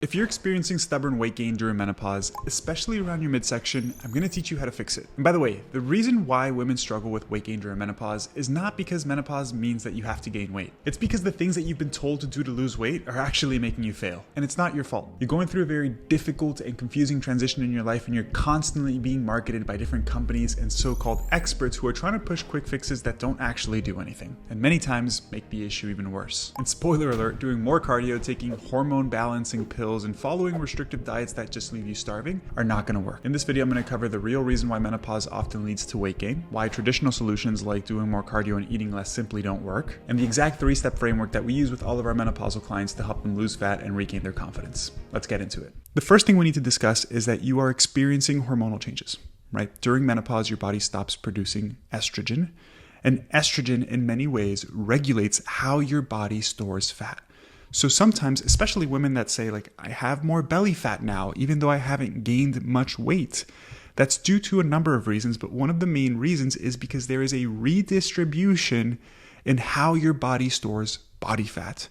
If you're experiencing stubborn weight gain during menopause, especially around your midsection, I'm going to teach you how to fix it. And by the way, the reason why women struggle with weight gain during menopause is not because menopause means that you have to gain weight. It's because the things that you've been told to do to lose weight are actually making you fail. And it's not your fault. You're going through a very difficult and confusing transition in your life, and you're constantly being marketed by different companies and so-called experts who are trying to push quick fixes that don't actually do anything, and many times make the issue even worse. And spoiler alert, doing more cardio, taking hormone balancing pills, and following restrictive diets that just leave you starving are not going to work. In this video, I'm going to cover the real reason why menopause often leads to weight gain, why traditional solutions like doing more cardio and eating less simply don't work, and the exact 3-step framework that we use with all of our menopausal clients to help them lose fat and regain their confidence. Let's get into it. The first thing we need to discuss is that you are experiencing hormonal changes, right? During menopause, your body stops producing estrogen, and estrogen in many ways regulates how your body stores fat. So sometimes, especially women that say like, I have more belly fat now, even though I haven't gained much weight, that's due to a number of reasons, but one of the main reasons is because there is a redistribution in how your body stores body fat.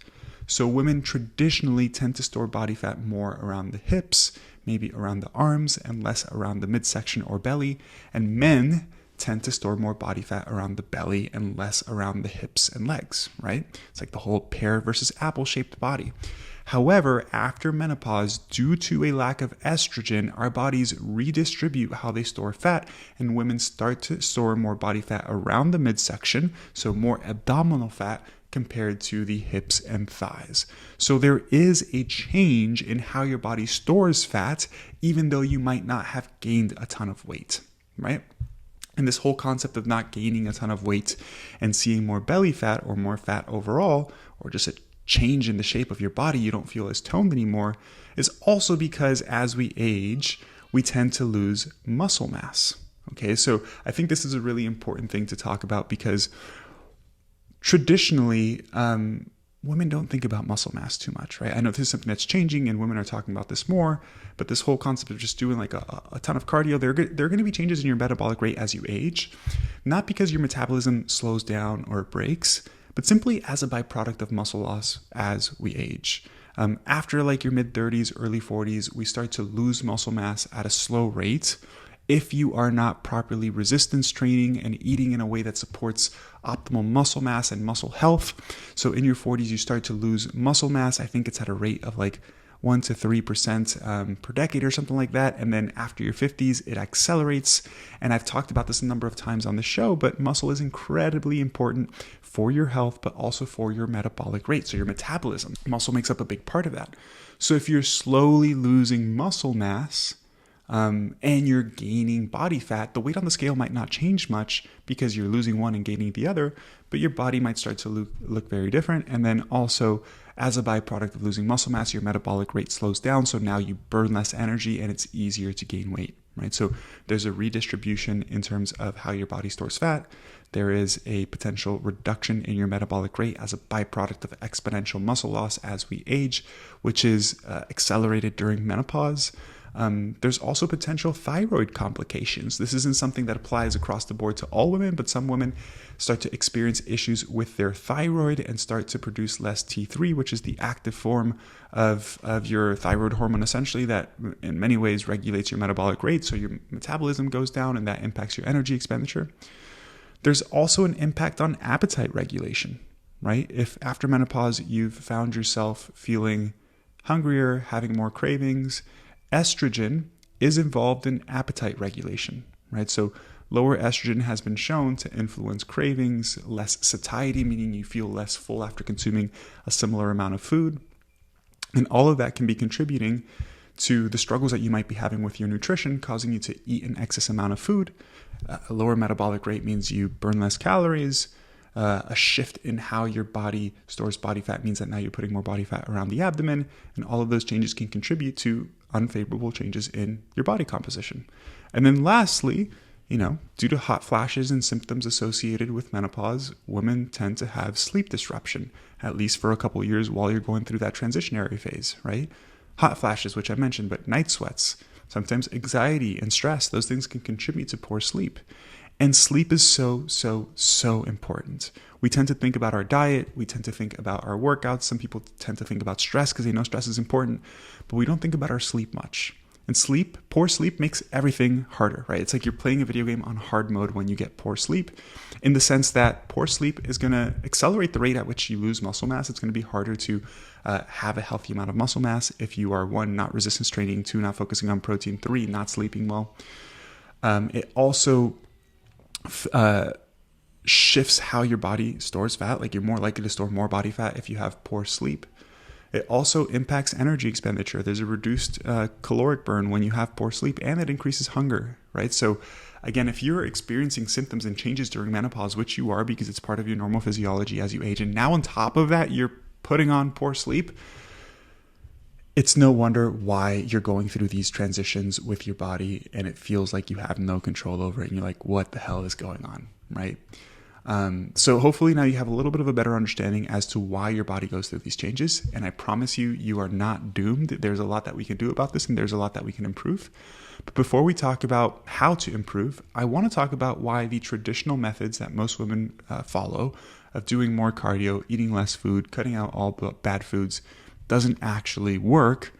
So women traditionally tend to store body fat more around the hips, maybe around the arms, and less around the midsection or belly, and men tend to store more body fat around the belly and less around the hips and legs, right? It's like the whole pear versus apple shaped body. However, after menopause, due to a lack of estrogen, our bodies redistribute how they store fat, and women start to store more body fat around the midsection, so more abdominal fat compared to the hips and thighs. So there is a change in how your body stores fat, even though you might not have gained a ton of weight, right? And this whole concept of not gaining a ton of weight and seeing more belly fat or more fat overall, or just a change in the shape of your body, you don't feel as toned anymore, is also because as we age, we tend to lose muscle mass. Okay, so I think this is a really important thing to talk about because traditionally, women don't think about muscle mass too much, right? I know this is something that's changing and women are talking about this more, but this whole concept of just doing like a ton of cardio, there are going to be changes in your metabolic rate as you age, not because your metabolism slows down or breaks, but simply as a byproduct of muscle loss as we age. After like your mid-30s, early 40s, we start to lose muscle mass at a slow rate if you are not properly resistance training and eating in a way that supports optimal muscle mass and muscle health. So in your 40s, you start to lose muscle mass. I think it's at a rate of like 1 to 3% per decade or something like that. And then after your 50s, it accelerates. And I've talked about this a number of times on the show, but muscle is incredibly important for your health, but also for your metabolic rate. So your metabolism, muscle makes up a big part of that. So if you're slowly losing muscle mass, and you're gaining body fat, the weight on the scale might not change much because you're losing one and gaining the other, but your body might start to look very different. And then also, as a byproduct of losing muscle mass, your metabolic rate slows down. So now you burn less energy and it's easier to gain weight, right? So there's a redistribution in terms of how your body stores fat. There is a potential reduction in your metabolic rate as a byproduct of exponential muscle loss as we age, which is accelerated during menopause. There's also potential thyroid complications. This isn't something that applies across the board to all women, but some women start to experience issues with their thyroid and start to produce less T3, which is the active form of your thyroid hormone, essentially, that in many ways regulates your metabolic rate. So your metabolism goes down and that impacts your energy expenditure. There's also an impact on appetite regulation, right? If after menopause, you've found yourself feeling hungrier, having more cravings, estrogen is involved in appetite regulation, right? So lower estrogen has been shown to influence cravings, less satiety, meaning you feel less full after consuming a similar amount of food. And all of that can be contributing to the struggles that you might be having with your nutrition, causing you to eat an excess amount of food. A lower metabolic rate means you burn less calories. A shift in how your body stores body fat means that now you're putting more body fat around the abdomen, and all of those changes can contribute to unfavorable changes in your body composition. And then lastly, due to hot flashes and symptoms associated with menopause, women tend to have sleep disruption, at least for a couple years while you're going through that transitionary phase, right? Hot flashes, which I mentioned, but night sweats, sometimes anxiety and stress, those things can contribute to poor sleep. And sleep is so, so, so important. We tend to think about our diet. We tend to think about our workouts. Some people tend to think about stress because they know stress is important, but we don't think about our sleep much. And poor sleep makes everything harder, right? It's like you're playing a video game on hard mode when you get poor sleep, in the sense that poor sleep is going to accelerate the rate at which you lose muscle mass. It's going to be harder to have a healthy amount of muscle mass if you are, 1, not resistance training, 2, not focusing on protein, 3, not sleeping well. It also shifts how your body stores fat. Like, you're more likely to store more body fat if you have poor sleep. It also impacts energy expenditure. There's a reduced caloric burn when you have poor sleep, and it increases hunger, right? So again, if you're experiencing symptoms and changes during menopause, which you are because it's part of your normal physiology as you age, and now on top of that, you're putting on poor sleep, it's no wonder why you're going through these transitions with your body and it feels like you have no control over it. And you're like, what the hell is going on, right? So hopefully now you have a little bit of a better understanding as to why your body goes through these changes. And I promise you, you are not doomed. There's a lot that we can do about this, and there's a lot that we can improve. But before we talk about how to improve, I want to talk about why the traditional methods that most women follow of doing more cardio, eating less food, cutting out all bad foods, doesn't actually work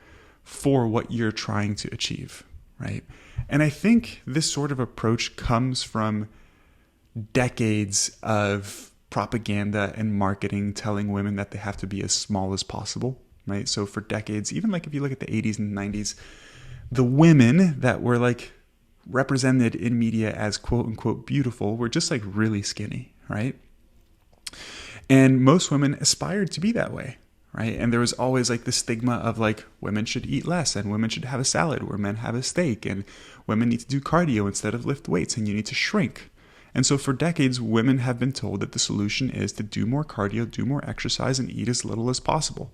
for what you're trying to achieve, right? And I think this sort of approach comes from decades of propaganda and marketing telling women that they have to be as small as possible, right? So for decades, even like if you look at the 80s and 90s, the women that were like represented in media as quote unquote beautiful were just like really skinny, right? And most women aspired to be that way, right? And there was always like the stigma of like women should eat less and women should have a salad where men have a steak, and women need to do cardio instead of lift weights, and you need to shrink. And so for decades, women have been told that the solution is to do more cardio, do more exercise, and eat as little as possible.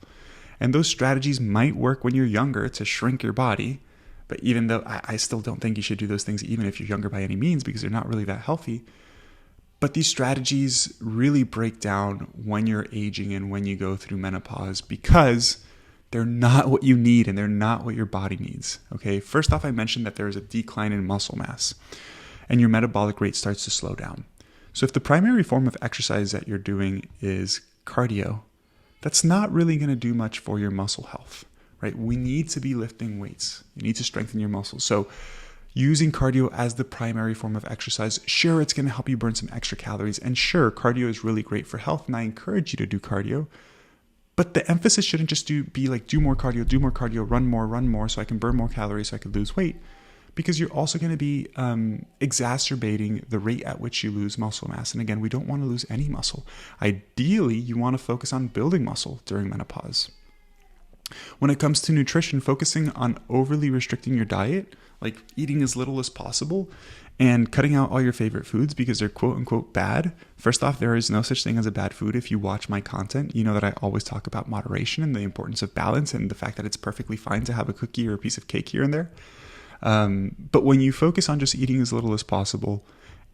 And those strategies might work when you're younger to shrink your body. But even though I still don't think you should do those things even if you're younger by any means, because they're not really that healthy. But these strategies really break down when you're aging and when you go through menopause, because they're not what you need and they're not what your body needs. Okay. First off, I mentioned that there is a decline in muscle mass, and your metabolic rate starts to slow down. So if the primary form of exercise that you're doing is cardio, that's not really going to do much for your muscle health, right? We need to be lifting weights. You need to strengthen your muscles. So using cardio as the primary form of exercise, sure, it's going to help you burn some extra calories. And sure, cardio is really great for health, and I encourage you to do cardio. But the emphasis shouldn't just be like, do more cardio, run more, so I can burn more calories, so I can lose weight. Because you're also going to be exacerbating the rate at which you lose muscle mass. And again, we don't want to lose any muscle. Ideally, you want to focus on building muscle during menopause. When it comes to nutrition, focusing on overly restricting your diet, like eating as little as possible and cutting out all your favorite foods because they're quote unquote bad. First off, there is no such thing as a bad food. If you watch my content, you know that I always talk about moderation and the importance of balance and the fact that it's perfectly fine to have a cookie or a piece of cake here and there. But when you focus on just eating as little as possible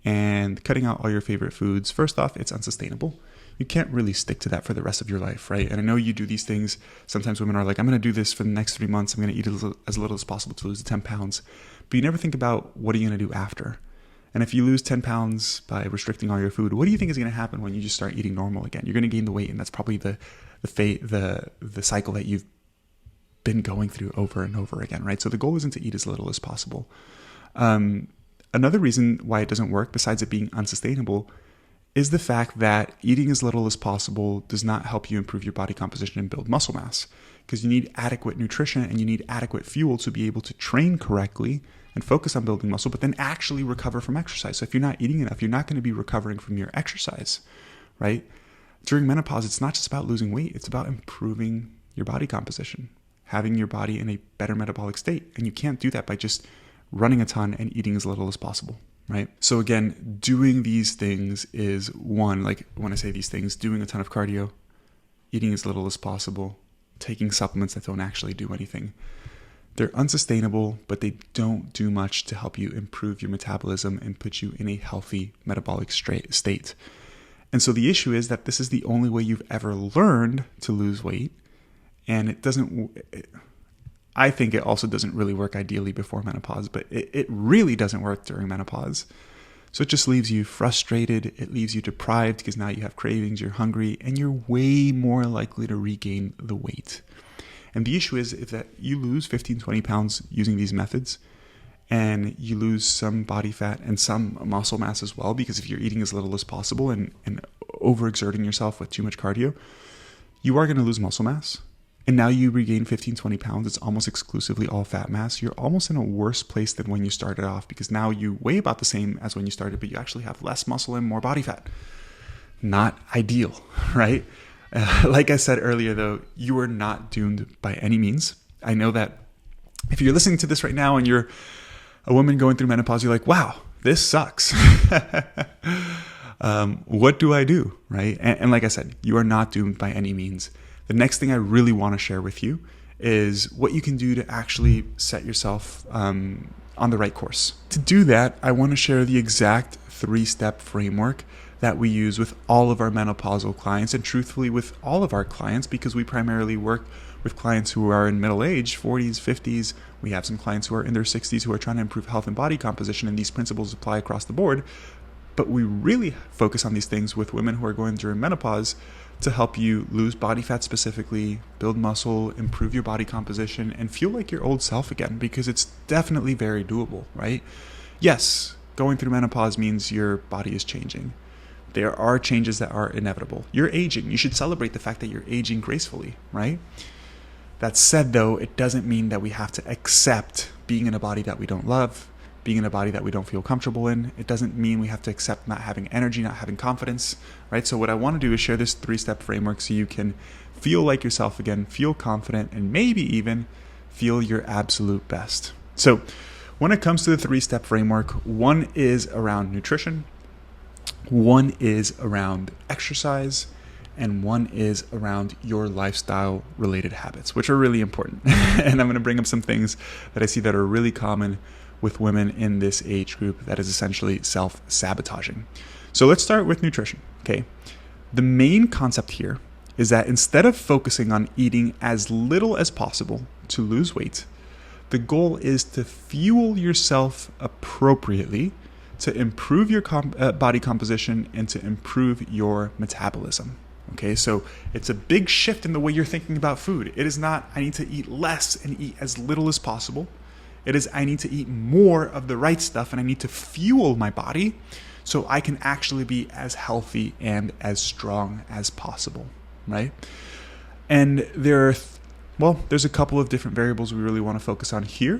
and cutting out all your favorite foods, first off, it's unsustainable. You can't really stick to that for the rest of your life, right? And I know you do these things. Sometimes women are like, I'm going to do this for the next 3 months. I'm going to eat as little as possible to lose 10 pounds. But you never think about what are you going to do after? And if you lose 10 pounds by restricting all your food, what do you think is going to happen when you just start eating normal again? You're going to gain the weight, and that's probably the cycle that you've been going through over and over again, right? So the goal isn't to eat as little as possible. Another reason why it doesn't work, besides it being unsustainable, is the fact that eating as little as possible does not help you improve your body composition and build muscle mass, because you need adequate nutrition and you need adequate fuel to be able to train correctly and focus on building muscle, but then actually recover from exercise. So if you're not eating enough, you're not going to be recovering from your exercise, right? During menopause, it's not just about losing weight. It's about improving your body composition, having your body in a better metabolic state. And you can't do that by just running a ton and eating as little as possible, right? So again, doing these things is one, like when I say these things, doing a ton of cardio, eating as little as possible, taking supplements that don't actually do anything. They're unsustainable, but they don't do much to help you improve your metabolism and put you in a healthy metabolic state. And so the issue is that this is the only way you've ever learned to lose weight. And I think it also doesn't really work ideally before menopause, but it really doesn't work during menopause. So it just leaves you frustrated. It leaves you deprived because now you have cravings, you're hungry, and you're way more likely to regain the weight. And the issue is that you lose 15, 20 pounds using these methods, and you lose some body fat and some muscle mass as well, because if you're eating as little as possible and overexerting yourself with too much cardio, you are going to lose muscle mass. And now you regain 15, 20 pounds. It's almost exclusively all fat mass. You're almost in a worse place than when you started off, because now you weigh about the same as when you started, but you actually have less muscle and more body fat. Not ideal, right? Like I said earlier, though, you are not doomed by any means. I know that if you're listening to this right now and you're a woman going through menopause, you're like, wow, this sucks. What do I do, right? And like I said, you are not doomed by any means. The next thing I really want to share with you is what you can do to actually set yourself on the right course. To do that, I want to share the exact 3-step framework that we use with all of our menopausal clients, and truthfully with all of our clients, because we primarily work with clients who are in middle age, 40s, 50s. We have some clients who are in their 60s who are trying to improve health and body composition, and these principles apply across the board. But we really focus on these things with women who are going through menopause to help you lose body fat specifically, build muscle, improve your body composition, and feel like your old self again, because it's definitely very doable, right? Yes, going through menopause means your body is changing. There are changes that are inevitable. You're aging. You should celebrate the fact that you're aging gracefully, right? That said, though, it doesn't mean that we have to accept being in a body that we don't love, being in a body that we don't feel comfortable in. It doesn't mean we have to accept not having energy, not having confidence, right? So what I want to do is share this 3-step framework so you can feel like yourself again, feel confident, and maybe even feel your absolute best. So when it comes to the 3-step framework, one is around nutrition, one is around exercise, and one is around your lifestyle related habits, which are really important. And I'm going to bring up some things that I see that are really common with women in this age group that is essentially self-sabotaging. So let's start with nutrition, okay? The main concept here is that instead of focusing on eating as little as possible to lose weight, the goal is to fuel yourself appropriately to improve your body composition and to improve your metabolism. Okay, so it's a big shift in the way you're thinking about food. It is not, I need to eat less and eat as little as possible. It is, I need to eat more of the right stuff, and I need to fuel my body so I can actually be as healthy and as strong as possible, right? And there's a couple of different variables we really want to focus on here,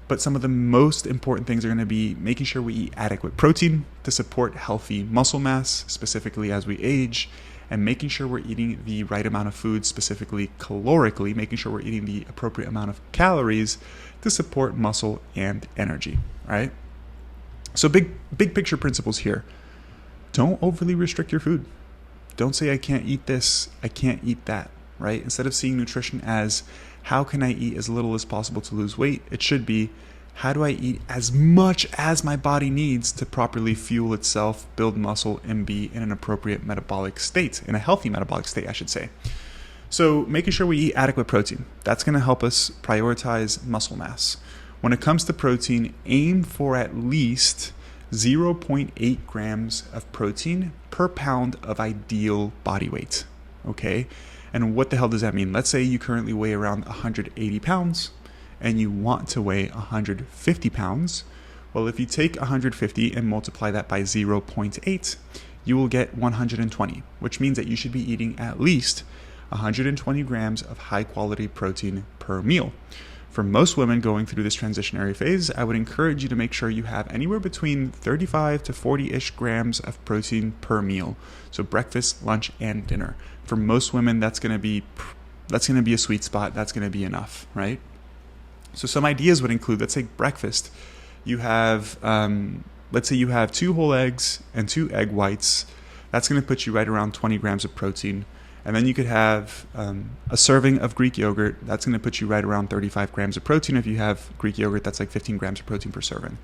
but some of the most important things are going to be making sure we eat adequate protein to support healthy muscle mass, specifically as we age, and making sure we're eating the right amount of food, specifically calorically, making sure we're eating the appropriate amount of calories to support muscle and energy, right? So big picture principles here. Don't overly restrict your food. Don't say, I can't eat this, I can't eat that, right? Instead of seeing nutrition as, how can I eat as little as possible to lose weight? It should be, how do I eat as much as my body needs to properly fuel itself, build muscle, and be in an appropriate metabolic state, in a healthy metabolic state, I should say. So making sure we eat adequate protein, that's going to help us prioritize muscle mass. When it comes to protein, aim for at least 0.8 grams of protein per pound of ideal body weight, okay? And what the hell does that mean? Let's say you currently weigh around 180 pounds and you want to weigh 150 pounds. Well, if you take 150 and multiply that by 0.8, you will get 120, which means that you should be eating at least 120 grams of high quality protein per meal. For most women going through this transitionary phase, I would encourage you to make sure you have anywhere between 35 to 40-ish grams of protein per meal. So breakfast, lunch, and dinner. For most women, that's going to be a sweet spot. That's going to be enough, right? So some ideas would include, let's say breakfast. You have, let's say you have 2 whole eggs and 2 egg whites. That's going to put you right around 20 grams of protein. And then you could have a serving of Greek yogurt. That's going to put you right around 35 grams of protein. If you have Greek yogurt, that's like 15 grams of protein per serving.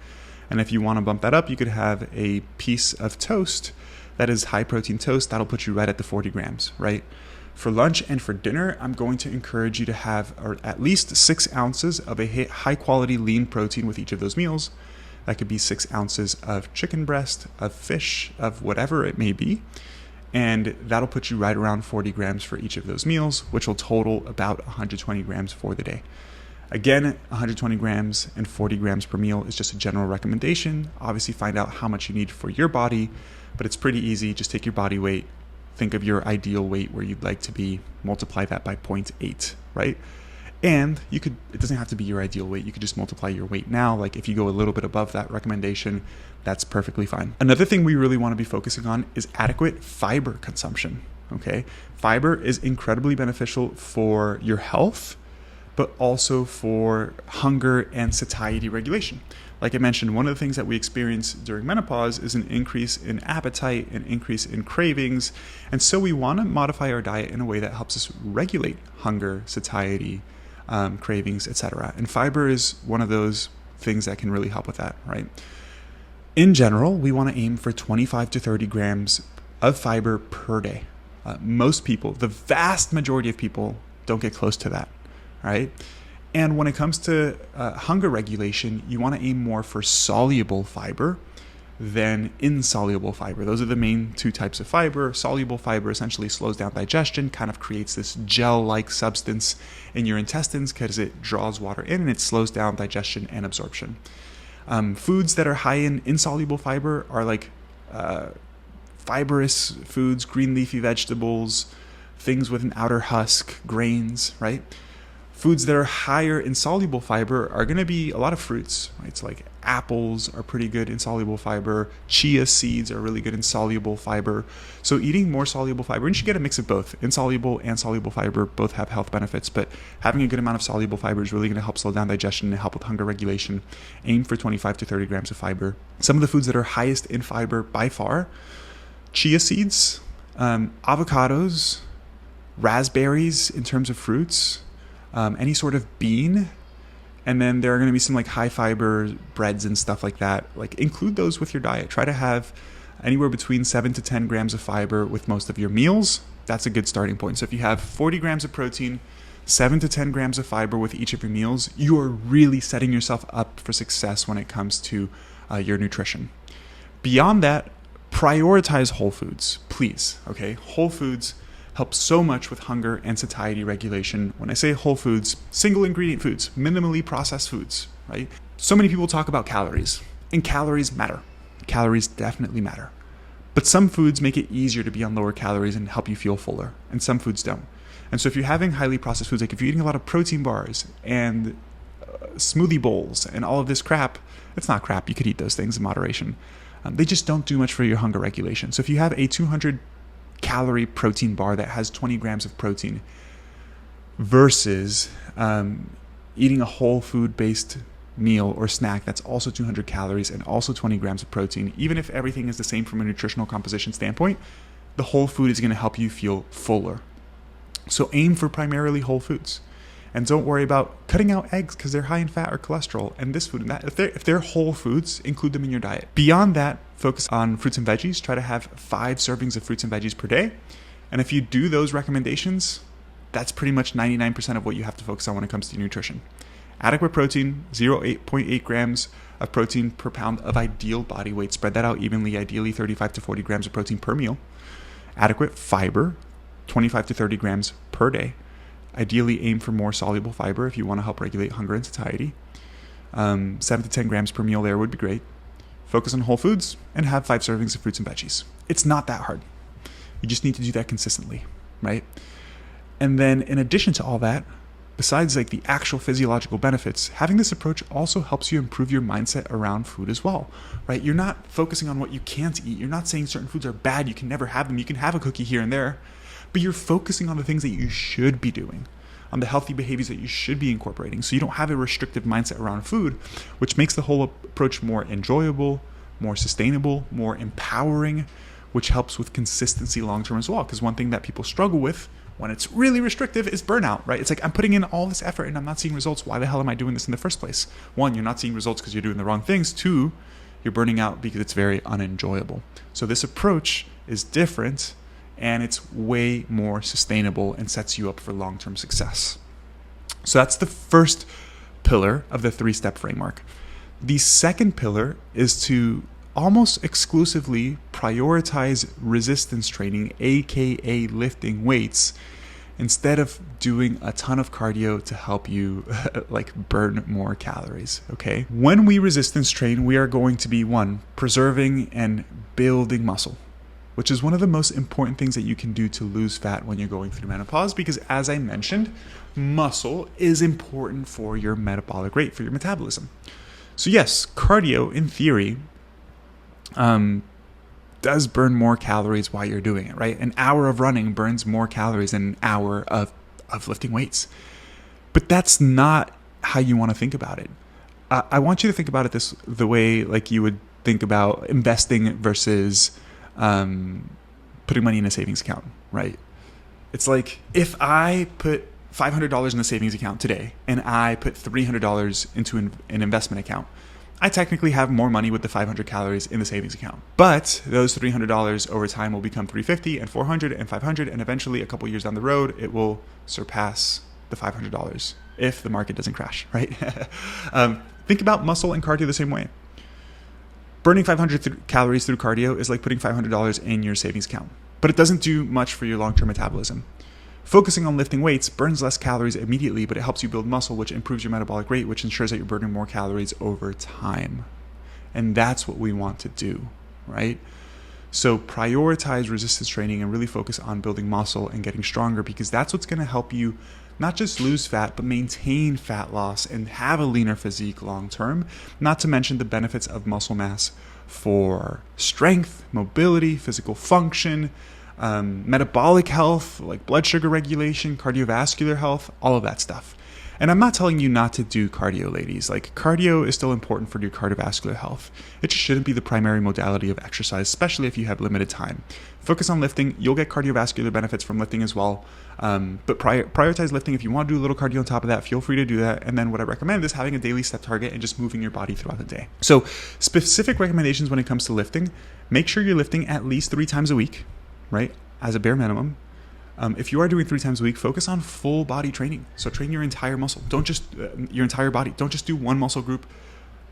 And if you want to bump that up, you could have a piece of toast that is high protein toast. That'll put you right at the 40 grams, right? For lunch and for dinner, I'm going to encourage you to have at least 6 ounces of a high quality lean protein with each of those meals. That could be 6 ounces of chicken breast, of fish, of whatever it may be. And that'll put you right around 40 grams for each of those meals, which will total about 120 grams for the day. Again, 120 grams and 40 grams per meal is just a general recommendation. Obviously, find out how much you need for your body, but it's pretty easy. Just take your body weight, think of your ideal weight where you'd like to be, multiply that by 0.8, right? And it doesn't have to be your ideal weight. You could just multiply your weight now. Like if you go a little bit above that recommendation, that's perfectly fine. Another thing we really want to be focusing on is adequate fiber consumption, okay? Fiber is incredibly beneficial for your health, but also for hunger and satiety regulation. Like I mentioned, one of the things that we experience during menopause is an increase in appetite, an increase in cravings. And so we want to modify our diet in a way that helps us regulate hunger, satiety, cravings, etc. And fiber is one of those things that can really help with that, right? In general, we want to aim for 25 to 30 grams of fiber per day. Most people, the vast majority of people, don't get close to that, right? And when it comes to hunger regulation, you want to aim more for soluble fiber than insoluble fiber. Those are the main two types of fiber. Soluble fiber essentially slows down digestion, kind of creates this gel-like substance in your intestines because it draws water in and it slows down digestion and absorption. Foods that are high in insoluble fiber are like fibrous foods, green leafy vegetables, things with an outer husk, grains, right? Foods that are higher in soluble fiber are going to be a lot of fruits, right? So like apples are pretty good in soluble fiber. Chia seeds are really good in soluble fiber. So eating more soluble fiber, and you should get a mix of both. Insoluble and soluble fiber both have health benefits, but having a good amount of soluble fiber is really going to help slow down digestion and help with hunger regulation. Aim for 25 to 30 grams of fiber. Some of the foods that are highest in fiber by far: chia seeds, avocados, raspberries in terms of fruits, any sort of bean, and then there are going to be some like high fiber breads and stuff like that. Like include those with your diet. Try to have anywhere between 7 to 10 grams of fiber with most of your meals. That's a good starting point. So if you have 40 grams of protein, 7 to 10 grams of fiber with each of your meals, you are really setting yourself up for success when it comes to your nutrition. Beyond that, prioritize whole foods, please. Okay, whole foods help so much with hunger and satiety regulation. When I say whole foods, single ingredient foods, minimally processed foods, right? So many people talk about calories, and calories matter. Calories definitely matter. But some foods make it easier to be on lower calories and help you feel fuller, and some foods don't. And so if you're having highly processed foods, like if you're eating a lot of protein bars and smoothie bowls and all of this crap, it's not crap, you could eat those things in moderation. They just don't do much for your hunger regulation. So if you have a 200 calorie protein bar that has 20 grams of protein versus eating a whole food based meal or snack that's also 200 calories and also 20 grams of protein, even if everything is the same from a nutritional composition standpoint, the whole food is going to help you feel fuller. So aim for primarily whole foods. And don't worry about cutting out eggs because they're high in fat or cholesterol, and this food and that. If they're whole foods, include them in your diet. Beyond that, focus on fruits and veggies. Try to have 5 servings of fruits and veggies per day. And if you do those recommendations, that's pretty much 99% of what you have to focus on when it comes to your nutrition. Adequate protein, 0.8 grams of protein per pound of ideal body weight. Spread that out evenly, ideally 35 to 40 grams of protein per meal. Adequate fiber, 25 to 30 grams per day. Ideally aim for more soluble fiber if you want to help regulate hunger and satiety. 7 to 10 grams per meal there would be great. Focus on whole foods and have 5 servings of fruits and veggies. It's not that hard. You just need to do that consistently, right? And then in addition to all that, besides like the actual physiological benefits, having this approach also helps you improve your mindset around food as well, right? You're not focusing on what you can't eat. You're not saying certain foods are bad, you can never have them. You can have a cookie here and there, but you're focusing on the things that you should be doing, on the healthy behaviors that you should be incorporating. So you don't have a restrictive mindset around food, which makes the whole approach more enjoyable, more sustainable, more empowering, which helps with consistency long-term as well. Because one thing that people struggle with when it's really restrictive is burnout, right? It's like, I'm putting in all this effort and I'm not seeing results. Why the hell am I doing this in the first place? 1, you're not seeing results because you're doing the wrong things. 2, you're burning out because it's very unenjoyable. So this approach is different, and it's way more sustainable and sets you up for long-term success. So that's the first pillar of the 3-step framework. The second pillar is to almost exclusively prioritize resistance training, aka lifting weights, instead of doing a ton of cardio to help you like burn more calories. Okay. When we resistance train, we are going to be preserving and building muscle, which is one of the most important things that you can do to lose fat when you're going through menopause, because as I mentioned, muscle is important for your metabolic rate, for your metabolism. So yes, cardio in theory does burn more calories while you're doing it, right? An hour of running burns more calories than an hour of lifting weights. But that's not how you want to think about it. I want you to think about it the way like you would think about investing versus putting money in a savings account, right? It's like if I put $500 in a savings account today and I put $300 into an investment account, I technically have more money with the 500 calories in the savings account. But those $300 over time will become $350 and $400 and $500, and eventually a couple years down the road, it will surpass the $500 if the market doesn't crash, right? Think about muscle and cardio the same way. Burning 500 calories through cardio is like putting $500 in your savings account, but it doesn't do much for your long-term metabolism. Focusing on lifting weights burns less calories immediately, but it helps you build muscle, which improves your metabolic rate, which ensures that you're burning more calories over time. And that's what we want to do, right? So prioritize resistance training and really focus on building muscle and getting stronger, because that's what's going to help you not just lose fat, but maintain fat loss and have a leaner physique long term, not to mention the benefits of muscle mass for strength, mobility, physical function, metabolic health, like blood sugar regulation, cardiovascular health, all of that stuff. And I'm not telling you not to do cardio, ladies. Like, cardio is still important for your cardiovascular health. It just shouldn't be the primary modality of exercise, especially if you have limited time. Focus on lifting. You'll get cardiovascular benefits from lifting as well. But prioritize lifting. If you want to do a little cardio on top of that, feel free to do that. And then what I recommend is having a daily step target and just moving your body throughout the day. So specific recommendations when it comes to lifting: make sure you're lifting at least 3 times a week, right? As a bare minimum. If you are doing 3 times a week, focus on full body training. So train your entire muscle. Don't just your entire body. Don't just do one muscle group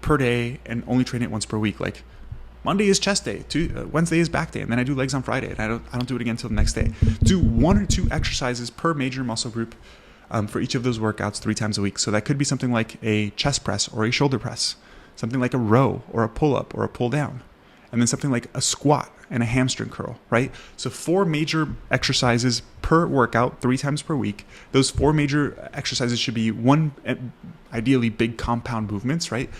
per day and only train it once per week. Like, Monday is chest day, Wednesday is back day, and then I do legs on Friday, and I don't do it again until the next day. Do 1 or 2 exercises per major muscle group for each of those workouts 3 times a week. So that could be something like a chest press or a shoulder press, something like a row or a pull up or a pull down, and then something like a squat and a hamstring curl, right? So 4 major exercises per workout, 3 times per week. Those 4 major exercises should be ideally big compound movements, right?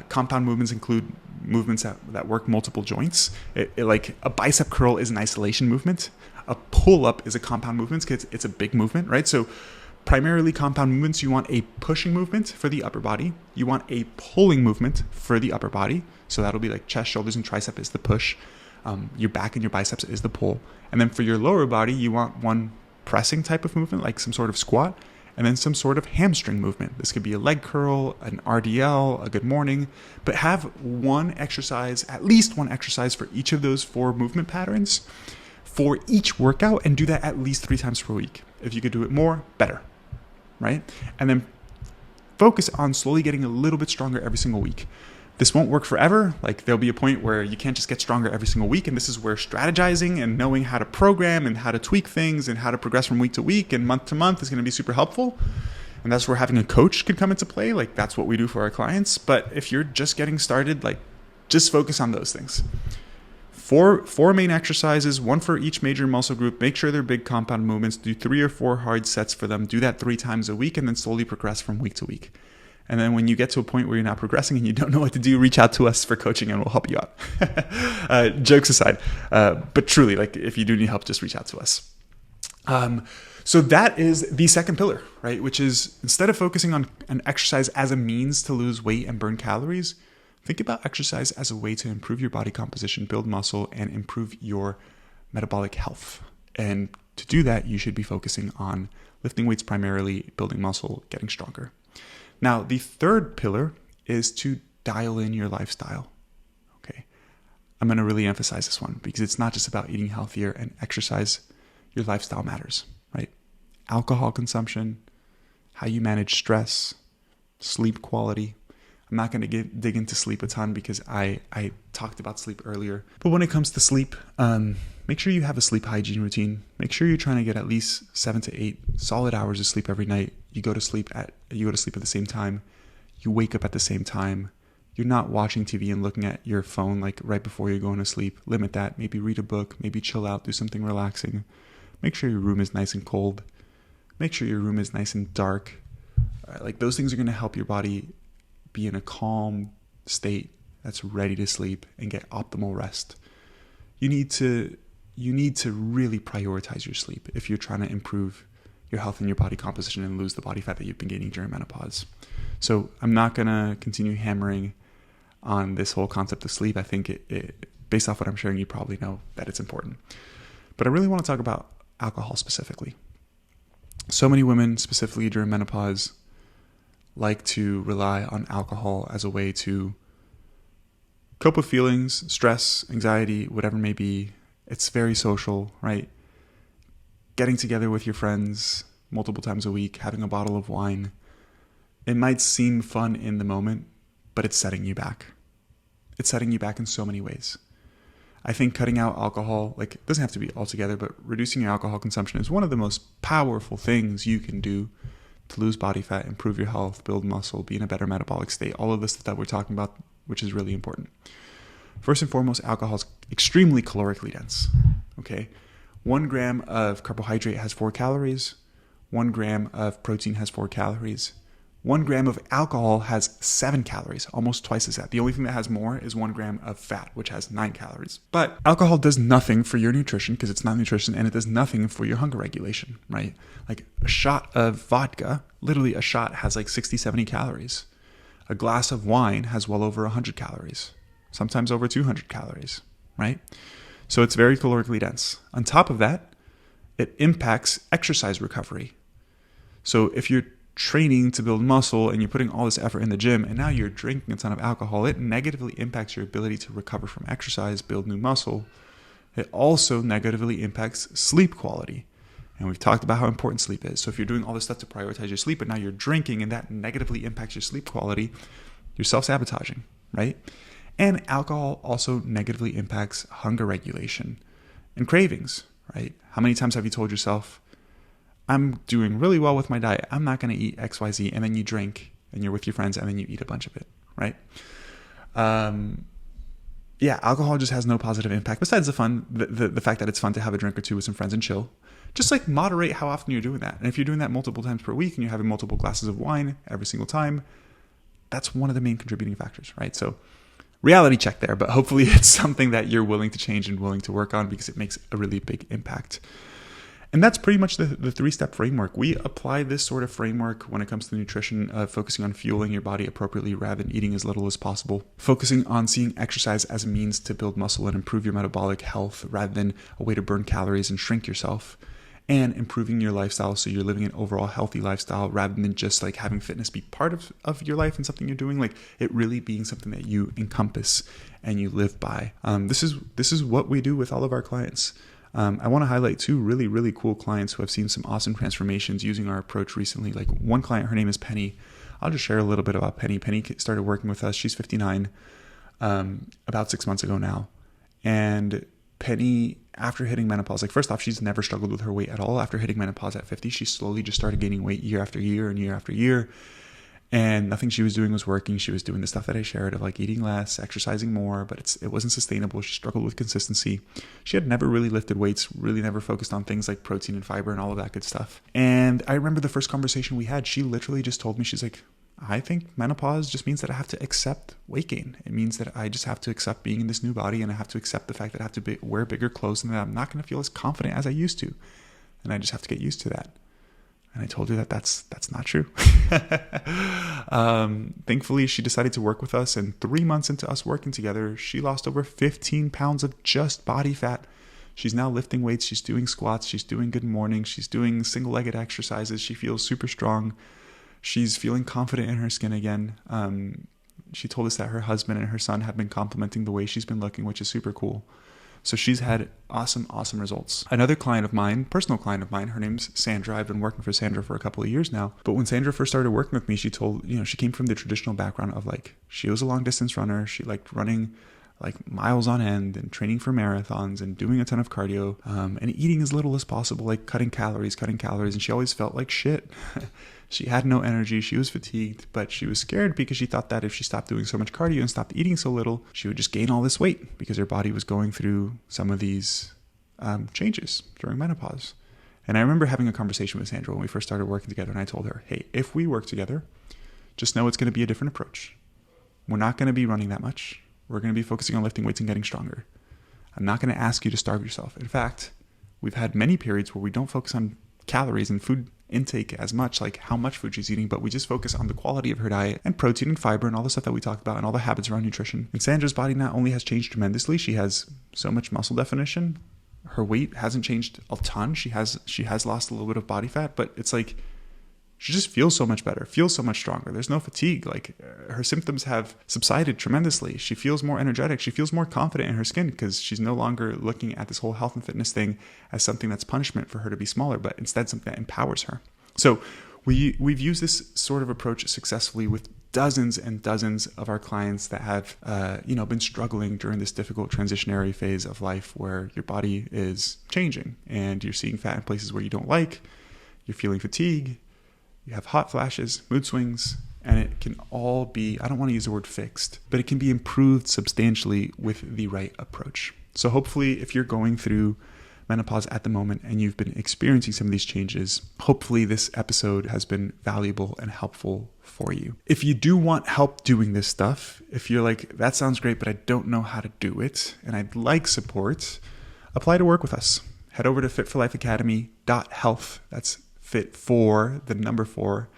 Compound movements include movements that work multiple joints. Like a bicep curl is an isolation movement. A pull-up is a compound movement because it's a big movement, right? So primarily compound movements, you want a pushing movement for the upper body. You want a pulling movement for the upper body. So that'll be like chest, shoulders, and tricep is the push. Your back and your biceps is the pull. And then for your lower body, you want one pressing type of movement, like some sort of squat, and then some sort of hamstring movement. This could be a leg curl, an RDL, a good morning, but have one exercise, at least one exercise for each of those 4 movement patterns for each workout, and do that at least 3 times per week. If you could do it more, better, right? And then focus on slowly getting a little bit stronger every single week. This won't work forever. Like, there'll be a point where you can't just get stronger every single week. And this is where strategizing and knowing how to program and how to tweak things and how to progress from week to week and month to month is going to be super helpful. And that's where having a coach could come into play. Like, that's what we do for our clients. But if you're just getting started, like, just focus on those things. 4 main exercises, 1 for each major muscle group. Make sure they're big compound movements. Do 3 or 4 hard sets for them. Do that 3 times a week, and then slowly progress from week to week. And then when you get to a point where you're not progressing and you don't know what to do, reach out to us for coaching and we'll help you out. Jokes aside, but truly, like, if you do need help, just reach out to us. So that is the second pillar, right? Which is, instead of focusing on an exercise as a means to lose weight and burn calories, think about exercise as a way to improve your body composition, build muscle, and improve your metabolic health. And to do that, you should be focusing on lifting weights primarily, building muscle, getting stronger. Now, the third pillar is to dial in your lifestyle. Okay. I'm going to really emphasize this one because it's not just about eating healthier and exercise. Your lifestyle matters, right? Alcohol consumption, how you manage stress, sleep quality, I'm not going to dig into sleep a ton because I talked about sleep earlier. But when it comes to sleep, make sure you have a sleep hygiene routine. Make sure you're trying to get at least 7 to 8 solid hours of sleep every night. You go to sleep at the same time. You wake up at the same time. You're not watching TV and looking at your phone like right before you're going to sleep. Limit that. Maybe read a book. Maybe chill out. Do something relaxing. Make sure your room is nice and cold. Make sure your room is nice and dark. Like those things are going to help your body be in a calm state that's ready to sleep and get optimal rest. You need to really prioritize your sleep if you're trying to improve your health and your body composition and lose the body fat that you've been gaining during menopause. So I'm not going to continue hammering on this whole concept of sleep. I think it based off what I'm sharing, you probably know that it's important. But I really want to talk about alcohol specifically. So many women, specifically during menopause, like to rely on alcohol as a way to cope with feelings, stress, anxiety, whatever it may be. It's very social, right? Getting together with your friends multiple times a week, having a bottle of wine. It might seem fun in the moment, but it's setting you back. It's setting you back in so many ways. I think cutting out alcohol, like it doesn't have to be altogether, but reducing your alcohol consumption is one of the most powerful things you can do to lose body fat, improve your health, build muscle, be in a better metabolic state, all of this stuff that we're talking about, which is really important. First and foremost, alcohol is extremely calorically dense, okay? 1 gram of carbohydrate has 4 calories. 1 gram of protein has 4 calories. 1 gram of alcohol has 7 calories, almost twice as that. The only thing that has more is 1 gram of fat, which has 9 calories. But alcohol does nothing for your nutrition because it's not nutrition, and it does nothing for your hunger regulation, right? Like a shot of vodka, literally a shot has like 60, 70 calories. A glass of wine has well over 100 calories, sometimes over 200 calories, right? So it's very calorically dense. On top of that, it impacts exercise recovery. So if you're training to build muscle and you're putting all this effort in the gym and now you're drinking a ton of alcohol, it negatively impacts your ability to recover from exercise, build new muscle. It also negatively impacts sleep quality. And we've talked about how important sleep is. So if you're doing all this stuff to prioritize your sleep, but now you're drinking and that negatively impacts your sleep quality, you're self-sabotaging, right? And alcohol also negatively impacts hunger regulation and cravings, right? How many times have you told yourself, I'm doing really well with my diet, I'm not going to eat XYZ, and then you drink and you're with your friends and then you eat a bunch of it, right? Alcohol just has no positive impact besides the fact that it's fun to have a drink or two with some friends and chill. Just like moderate how often you're doing that. And if you're doing that multiple times per week and you're having multiple glasses of wine every single time, that's one of the main contributing factors, right? So reality check there, but hopefully it's something that you're willing to change and willing to work on because it makes a really big impact. And that's pretty much the 3-step framework. We apply this sort of framework when it comes to nutrition, focusing on fueling your body appropriately rather than eating as little as possible, focusing on seeing exercise as a means to build muscle and improve your metabolic health rather than a way to burn calories and shrink yourself, and improving your lifestyle so you're living an overall healthy lifestyle rather than just like having fitness be part of your life and something you're doing, like it really being something that you encompass and you live by. This is what we do with all of our clients. I want to highlight 2 really, really cool clients who have seen some awesome transformations using our approach recently. Like one client, her name is Penny. I'll just share a little bit about Penny. Penny started working with us. She's 59, about 6 months ago now. And Penny, after hitting menopause, like first off, she's never struggled with her weight at all. After hitting menopause at 50, she slowly just started gaining weight year after year and year after year. And nothing she was doing was working. She was doing the stuff that I shared of like eating less, exercising more, but it wasn't sustainable. She struggled with consistency. She had never really lifted weights, really never focused on things like protein and fiber and all of that good stuff. And I remember the first conversation we had, she literally just told me, she's like, I think menopause just means that I have to accept weight gain. It means that I just have to accept being in this new body, and I have to accept the fact that I have to wear bigger clothes and that I'm not going to feel as confident as I used to. And I just have to get used to that. And I told her that that's not true. Thankfully, she decided to work with us. And 3 months into us working together, she lost over 15 pounds of just body fat. She's now lifting weights. She's doing squats. She's doing good mornings. She's doing single-legged exercises. She feels super strong. She's feeling confident in her skin again. She told us that her husband and her son have been complimenting the way she's been looking, which is super cool. So she's had awesome results. Another client of mine, personal client of mine, her name's Sandra. I've been working for Sandra for a couple of years now. But when Sandra first started working with me, she told, she came from the traditional background of like, she was a long distance runner. She liked running like miles on end and training for marathons and doing a ton of cardio, and eating as little as possible, like cutting calories. And she always felt like shit. She had no energy. She was fatigued, but she was scared because she thought that if she stopped doing so much cardio and stopped eating so little, she would just gain all this weight because her body was going through some of these changes during menopause. And I remember having a conversation with Sandra when we first started working together, and I told her, hey, if we work together, just know it's going to be a different approach. We're not going to be running that much. We're going to be focusing on lifting weights and getting stronger. I'm not going to ask you to starve yourself. In fact, we've had many periods where we don't focus on calories and food intake as much, like how much food she's eating, but we just focus on the quality of her diet and protein and fiber and all the stuff that we talked about and all the habits around nutrition. And Sandra's body not only has changed tremendously, she has so much muscle definition. Her weight hasn't changed a ton. She has lost a little bit of body fat, but it's like she just feels so much better, feels so much stronger. There's no fatigue. Like her symptoms have subsided tremendously. She feels more energetic. She feels more confident in her skin because she's no longer looking at this whole health and fitness thing as something that's punishment for her to be smaller, but instead something that empowers her. So we've used this sort of approach successfully with dozens and dozens of our clients that have, been struggling during this difficult transitionary phase of life where your body is changing and you're seeing fat in places where you don't like, you're feeling fatigue, you have hot flashes, mood swings, and it can all be, I don't want to use the word fixed, but it can be improved substantially with the right approach. So hopefully if you're going through menopause at the moment and you've been experiencing some of these changes, hopefully this episode has been valuable and helpful for you. If you do want help doing this stuff, if you're like, that sounds great, but I don't know how to do it, and I'd like support, apply to work with us. Head over to fitforlifeacademy.health. That's fit for the number 4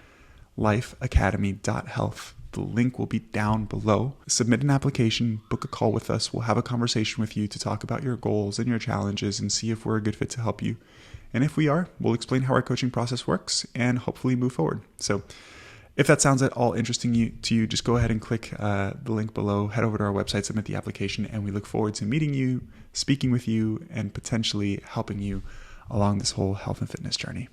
lifeacademy.health. The link will be down below. Submit an application, book a call with us. We'll have a conversation with you to talk about your goals and your challenges and see if we're a good fit to help you. And if we are, we'll explain how our coaching process works and hopefully move forward. So if that sounds at all interesting to you, just go ahead and click the link below, head over to our website, submit the application, and we look forward to meeting you, speaking with you, and potentially helping you along this whole health and fitness journey.